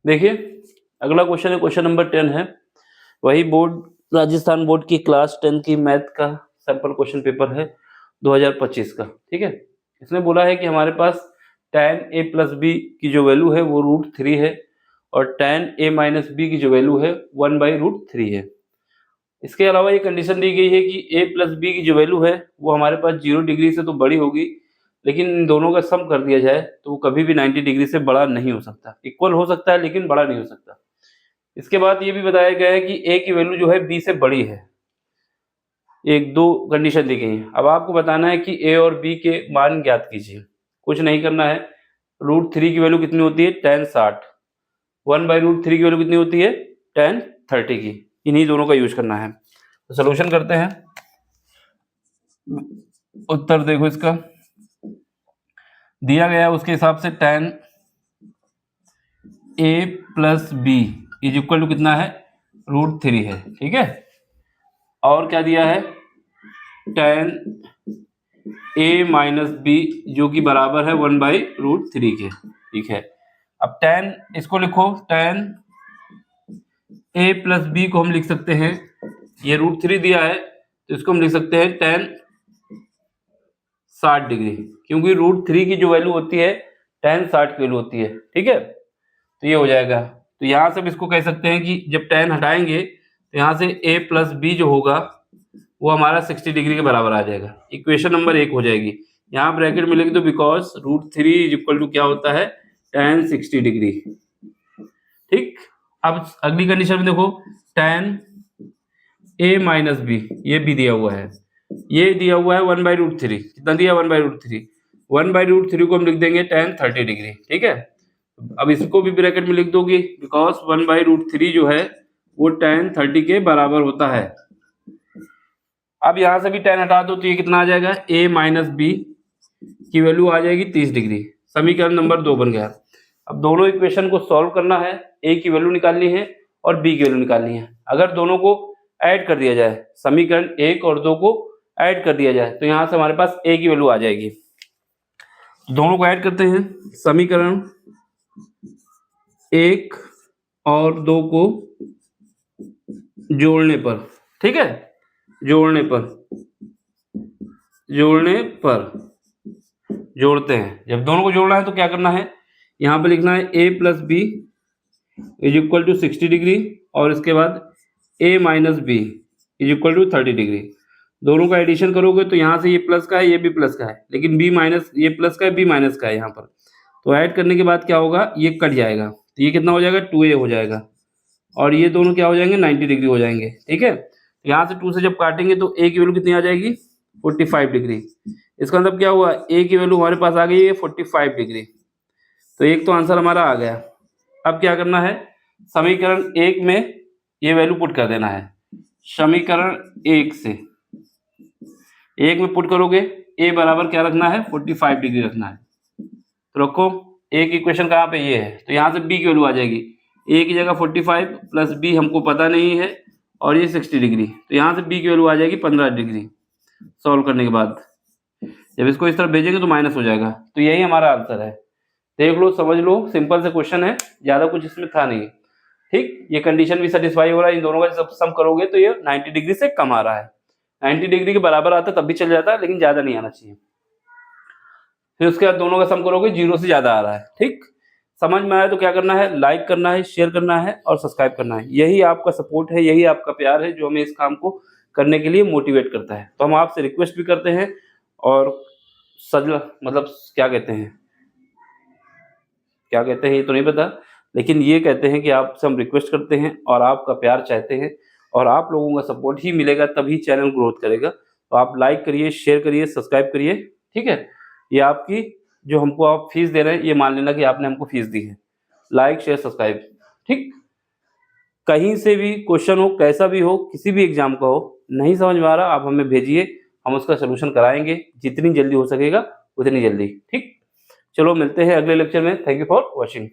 देखिए अगला क्वेश्चन है, क्वेश्चन नंबर 10 है, वही बोर्ड राजस्थान बोर्ड की क्लास 10 की मैथ का सैंपल क्वेश्चन पेपर है 2025 का। ठीक है, इसमें बोला है कि हमारे पास tan a प्लस बी की जो वैल्यू है वो √3 है और tan a माइनस बी की जो वैल्यू है 1/√3 है। इसके अलावा ये कंडीशन दी गई है कि a प्लस बी की जो वैल्यू है वो हमारे पास 0 डिग्री से तो बड़ी होगी, लेकिन इन दोनों का सम कर दिया जाए तो वो कभी भी 90 डिग्री से बड़ा नहीं हो सकता। इक्वल हो सकता है लेकिन बड़ा नहीं हो सकता। इसके बाद ये भी बताया गया है कि a की वैल्यू जो है b से बड़ी है। एक दो कंडीशन दी गई है। अब आपको बताना है कि a और b के मान ज्ञात कीजिए। कुछ नहीं करना है, √3 की वैल्यू कितनी होती है tan 60, 1/√3 की वैल्यू कितनी होती है tan 30 की। इन्हीं दोनों का यूज करना है। तो सोल्यूशन करते हैं। उत्तर देखो इसका दिया गया उसके हिसाब से tan a plus b is equal to कितना है √3 है। ठीक है, और क्या दिया है tan a माइनस बी जो कि बराबर है 1/√3 के। ठीक है, अब tan इसको लिखो, tan a प्लस बी को हम लिख सकते हैं, ये √3 दिया है तो इसको हम लिख सकते हैं tan 60 डिग्री, क्योंकि √3 की जो वैल्यू होती है tan 60 की वैल्यू होती है। ठीक है, तो ये हो जाएगा। तो यहाँ से हम इसको कह सकते हैं कि जब tan हटाएंगे तो यहाँ से a प्लस बी जो होगा वो हमारा 60 डिग्री के बराबर आ जाएगा। इक्वेशन नंबर 1 हो जाएगी। यहाँ ब्रैकेट मिलेगी तो बिकॉज √3 इज इक्वल टू क्या होता है tan 60 डिग्री। ठीक, अब अगली कंडीशन में देखो tan a माइनस बी, ये भी दिया हुआ है, ये दिया हुआ है 1/√3। कितना दिया 1/√3, 1/√3 को हम लिख देंगे tan 30 डिग्री। ठीक है, अब इसको भी ब्रैकेट में लिख दोगे बिकॉज 1/√3 जो है वो tan 30 के बराबर होता है। अब यहां से भी tan हटा दो तो ये कितना आ जाएगा a माइनस बी की वैल्यू आ जाएगी 30 डिग्री। समीकरण नंबर 2 बन गया। अब दोनों इक्वेशन को सॉल्व करना है, a की वैल्यू निकालनी है और b की वैल्यू निकालनी है। अगर दोनों को ऐड कर दिया जाए, समीकरण 1 और 2 को ऐड कर दिया जाए तो यहाँ से हमारे पास a की वैल्यू आ जाएगी। दोनों को ऐड करते हैं, समीकरण 1 और 2 को जोड़ने पर। ठीक है, जोड़ने पर जोड़ते हैं। जब दोनों को जोड़ना है तो क्या करना है, यहाँ पे लिखना है a plus b is equal to 60 degree और इसके बाद a minus b is equal to 30 degree. दोनों का एडिशन करोगे तो यहाँ से ये प्लस का है, ये भी प्लस का है, लेकिन b माइनस, ये प्लस का है, b माइनस का है यहाँ पर। तो ऐड करने के बाद क्या होगा, ये कट जाएगा तो ये कितना हो जाएगा 2a हो जाएगा और ये दोनों क्या हो जाएंगे 90 डिग्री हो जाएंगे। ठीक है, यहाँ से 2 से जब काटेंगे तो a की वैल्यू कितनी आ जाएगी 45 डिग्री। इसका मतलब क्या हुआ, a की वैल्यू हमारे पास आ गई है 45 डिग्री। तो एक तो आंसर हमारा आ गया। अब क्या करना है, समीकरण 1 में ये वैल्यू पुट कर देना है। समीकरण 1 से 1 में पुट करोगे a बराबर क्या रखना है 45 डिग्री रखना है। तो रखो, a की इक्वेशन कहाँ पे ये है तो यहाँ से b की वैल्यू आ जाएगी। a की जगह 45 प्लस b हमको पता नहीं है और ये 60 डिग्री, तो यहाँ से b की वैल्यू आ जाएगी 15 डिग्री। सॉल्व करने के बाद जब इसको इस तरफ भेजेंगे तो माइनस हो जाएगा। तो यही हमारा आंसर है। देख लो, समझ लो, सिंपल से क्वेश्चन है, ज़्यादा कुछ इसमें था नहीं। ठीक, ये कंडीशन भी सेटिस्फाई हो रहा है। इन दोनों का जब सम करोगे तो ये 90 डिग्री से कम आ रहा है। 90 डिग्री के बराबर आता तब भी चल जाता है, लेकिन ज़्यादा नहीं आना चाहिए। फिर उसके बाद दोनों का सम करोगे 0 से ज़्यादा आ रहा है। ठीक, समझ में आया तो क्या करना है, लाइक करना है, शेयर करना है और सब्सक्राइब करना है। यही आपका सपोर्ट है, यही आपका प्यार है जो हमें इस काम को करने के लिए मोटिवेट करता है। तो हम आपसे रिक्वेस्ट भी करते हैं और मतलब क्या कहते हैं ये तो नहीं पता, लेकिन ये कहते हैं कि आपसे हम रिक्वेस्ट करते हैं और आपका प्यार चाहते हैं और आप लोगों का सपोर्ट ही मिलेगा तभी चैनल ग्रोथ करेगा। तो आप लाइक करिए, शेयर करिए, सब्सक्राइब करिए। ठीक है, ये आपकी जो हमको आप फीस दे रहे हैं, ये मान लेना कि आपने हमको फीस दी है। Like share subscribe. ठीक, कहीं से भी क्वेश्चन हो, कैसा भी हो, किसी भी एग्जाम का हो, नहीं समझ में आ रहा आप हमें भेजिए, हम उसका सोल्यूशन कराएंगे जितनी जल्दी हो सकेगा उतनी जल्दी। ठीक, चलो मिलते हैं अगले लेक्चर में। Thank you for watching.